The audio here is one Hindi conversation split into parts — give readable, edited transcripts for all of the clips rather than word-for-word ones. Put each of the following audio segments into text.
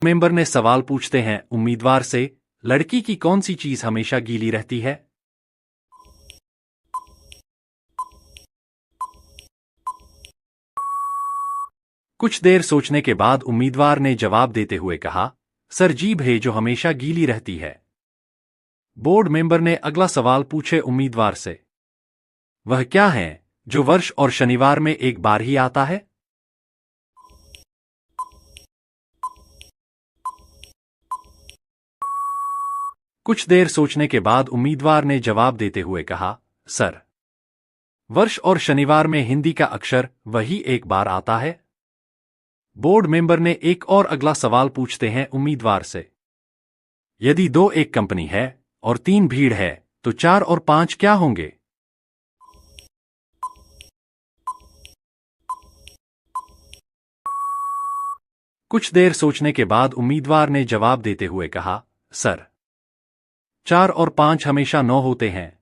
मेंबर ने सवाल पूछते हैं उम्मीदवार से, लड़की की कौन सी चीज हमेशा गीली रहती है? कुछ देर सोचने के बाद उम्मीदवार ने जवाब देते हुए कहा, सर जीभ है जो हमेशा गीली रहती है। बोर्ड मेंबर ने अगला सवाल पूछे उम्मीदवार से, वह क्या है जो वर्ष और शनिवार में एक बार ही आता है? कुछ देर सोचने के बाद उम्मीदवार ने जवाब देते हुए कहा, सर वर्ष और शनिवार में हिंदी का अक्षर वही एक बार आता है। बोर्ड मेंबर ने एक और अगला सवाल पूछते हैं उम्मीदवार से, यदि 2 एक कंपनी है और 3 भीड़ है तो 4 और 5 क्या होंगे? कुछ देर सोचने के बाद उम्मीदवार ने जवाब देते हुए कहा, सर 4 और 5 हमेशा 9 होते हैं।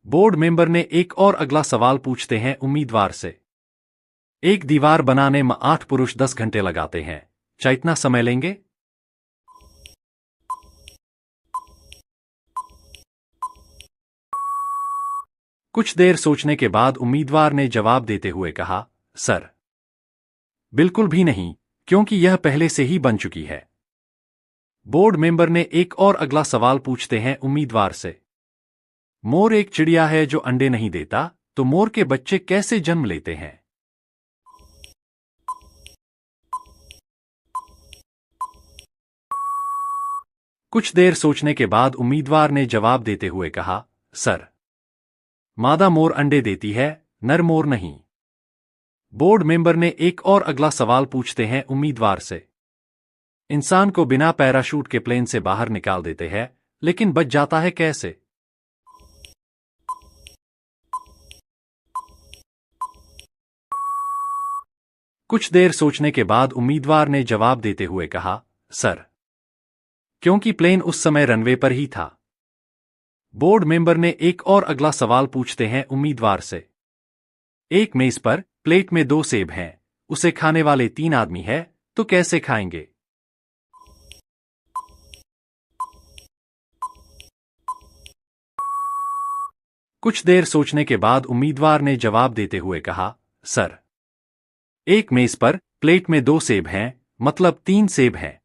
बोर्ड मेंबर ने एक और अगला सवाल पूछते हैं उम्मीदवार से, एक दीवार बनाने में 8 पुरुष 10 घंटे लगाते हैं, क्या इतना समय लेंगे? कुछ देर सोचने के बाद उम्मीदवार ने जवाब देते हुए कहा, सर बिल्कुल भी नहीं, क्योंकि यह पहले से ही बन चुकी है। बोर्ड मेंबर ने एक और अगला सवाल पूछते हैं उम्मीदवार से, मोर एक चिड़िया है जो अंडे नहीं देता, तो मोर के बच्चे कैसे जन्म लेते हैं? कुछ देर सोचने के बाद उम्मीदवार ने जवाब देते हुए कहा, सर मादा मोर अंडे देती है, नर मोर नहीं। बोर्ड मेंबर ने एक और अगला सवाल पूछते हैं उम्मीदवार से, इंसान को बिना पैराशूट के प्लेन से बाहर निकाल देते हैं, लेकिन बच जाता है कैसे? कुछ देर सोचने के बाद उम्मीदवार ने जवाब देते हुए कहा, सर क्योंकि प्लेन उस समय रनवे पर ही था। बोर्ड मेंबर ने एक और अगला सवाल पूछते हैं उम्मीदवार से, एक मेज पर प्लेट में 2 सेब हैं, उसे खाने वाले 3 आदमी हैं, तो कैसे खाएंगे? कुछ देर सोचने के बाद उम्मीदवार ने जवाब देते हुए कहा, सर एक मेज पर प्लेट में 2 सेब हैं, मतलब 3 सेब हैं।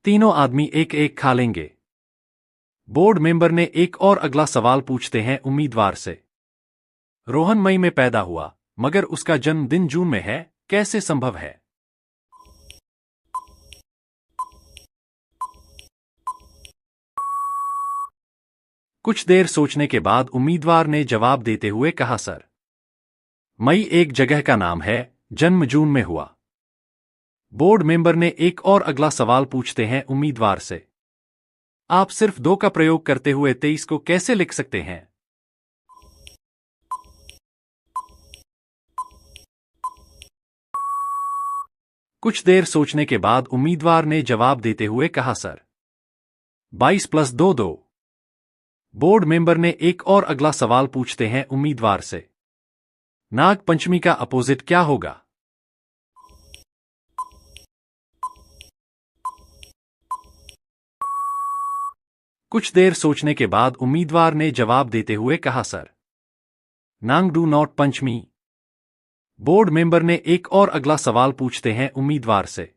तीनों आदमी एक एक खा लेंगे। बोर्ड मेंबर ने एक और अगला सवाल पूछते हैं उम्मीदवार से, रोहन मई में पैदा हुआ, मगर उसका जन्मदिन जून में है, कैसे संभव है? कुछ देर सोचने के बाद उम्मीदवार ने जवाब देते हुए कहा, सर मई एक जगह का नाम है, जन्म जून में हुआ। बोर्ड मेंबर ने एक और अगला सवाल पूछते हैं उम्मीदवार से, आप सिर्फ 2 का प्रयोग करते हुए 23 को कैसे लिख सकते हैं? कुछ देर सोचने के बाद उम्मीदवार ने जवाब देते हुए कहा, सर 22 + 2 2। बोर्ड मेंबर ने एक और अगला सवाल पूछते हैं उम्मीदवार से, नाग पंचमी का अपोजिट क्या होगा? कुछ देर सोचने के बाद उम्मीदवार ने जवाब देते हुए कहा, सर नांग do not Panchami. Board member ने एक और अगला सवाल पूछते हैं उम्मीदवार से,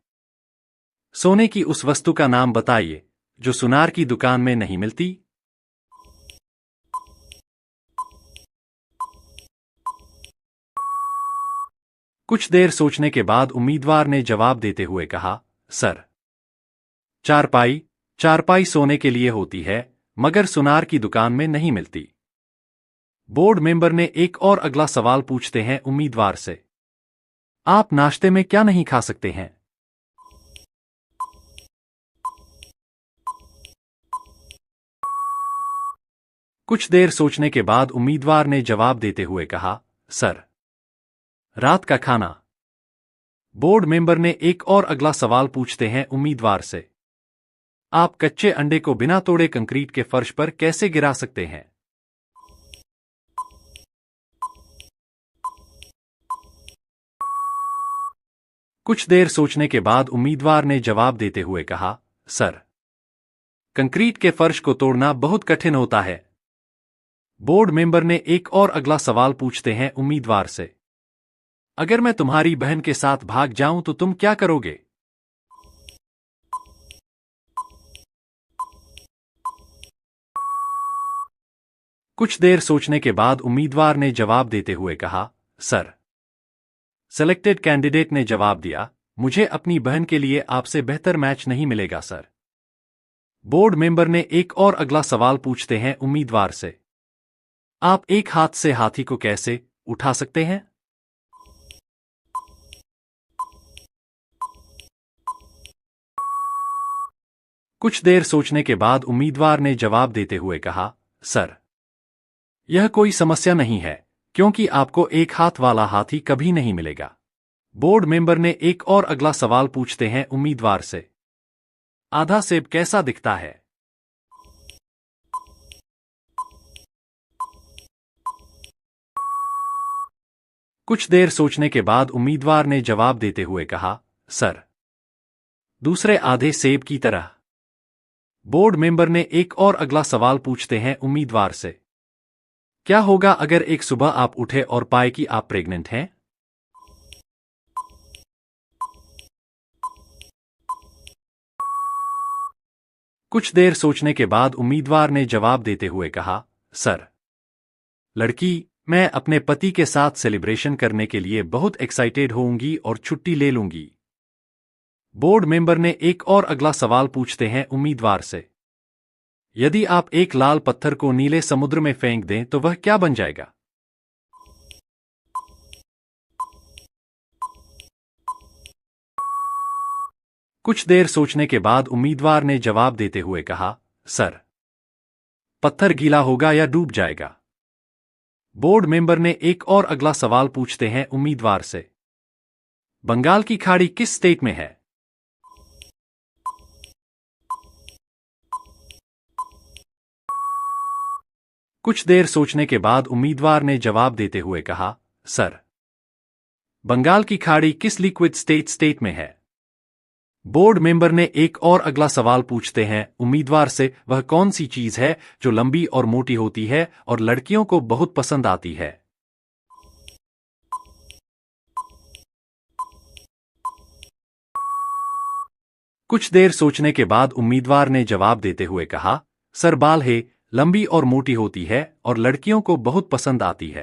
सोने की उस वस्तु का नाम बताइए जो सुनार की दुकान में नहीं मिलती। कुछ देर सोचने के बाद उम्मीदवार ने जवाब देते हुए कहा, सर चारपाई। चारपाई सोने के लिए होती है, मगर सुनार की दुकान में नहीं मिलती। बोर्ड मेंबर ने एक और अगला सवाल पूछते हैं उम्मीदवार से, आप नाश्ते में क्या नहीं खा सकते हैं? कुछ देर सोचने के बाद उम्मीदवार ने जवाब देते हुए कहा, सर रात का खाना। बोर्ड मेंबर ने एक और अगला सवाल पूछते हैं उम्मीदवार से, आप कच्चे अंडे को बिना तोड़े कंक्रीट के फर्श पर कैसे गिरा सकते हैं? कुछ देर सोचने के बाद उम्मीदवार ने जवाब देते हुए कहा, सर, कंक्रीट के फर्श को तोड़ना बहुत कठिन होता है। बोर्ड मेंबर ने एक और अगला सवाल पूछते हैं उम्मीदवार से, अगर मैं तुम्हारी बहन के साथ भाग जाऊं तो तुम क्या करोगे? कुछ देर सोचने के बाद उम्मीदवार ने जवाब देते हुए कहा, सर। सेलेक्टेड कैंडिडेट ने जवाब दिया, मुझे अपनी बहन के लिए आपसे बेहतर मैच नहीं मिलेगा सर। बोर्ड मेंबर ने एक और अगला सवाल पूछते हैं उम्मीदवार से, आप एक हाथ से हाथी को कैसे उठा सकते हैं? कुछ देर सोचने के बाद उम्मीदवार ने जवाब देते हुए कहा, सर, यह कोई समस्या नहीं है, क्योंकि आपको एक हाथ वाला हाथी कभी नहीं मिलेगा। बोर्ड मेंबर ने एक और अगला सवाल पूछते हैं उम्मीदवार से, आधा सेब कैसा दिखता है? कुछ देर सोचने के बाद उम्मीदवार ने जवाब देते हुए कहा, सर, दूसरे आधे सेब की तरह। बोर्ड मेंबर ने एक और अगला सवाल पूछते हैं उम्मीदवार से, क्या होगा अगर एक सुबह आप उठे और पाए कि आप प्रेग्नेंट हैं? कुछ देर सोचने के बाद उम्मीदवार ने जवाब देते हुए कहा, सर, लड़की, मैं अपने पति के साथ सेलिब्रेशन करने के लिए बहुत एक्साइटेड होऊंगी और छुट्टी ले लूंगी। बोर्ड मेंबर ने एक और अगला सवाल पूछते हैं उम्मीदवार से, यदि आप एक लाल पत्थर को नीले समुद्र में फेंक दें तो वह क्या बन जाएगा? कुछ देर सोचने के बाद उम्मीदवार ने जवाब देते हुए कहा, सर, पत्थर गीला होगा या डूब जाएगा? बोर्ड मेंबर ने एक और अगला सवाल पूछते हैं उम्मीदवार से, बंगाल की खाड़ी किस स्टेट में है? कुछ देर सोचने के बाद उम्मीदवार ने जवाब देते हुए कहा, सर, बंगाल की खाड़ी किस लिक्विड स्टेट में है? बोर्ड मेंबर ने एक और अगला सवाल पूछते हैं उम्मीदवार से, वह कौन सी चीज है जो लंबी और मोटी होती है और लड़कियों को बहुत पसंद आती है? कुछ देर सोचने के बाद उम्मीदवार ने जवाब देते हुए कहा, सर, बाल है, लंबी और मोटी होती है और लड़कियों को बहुत पसंद आती है।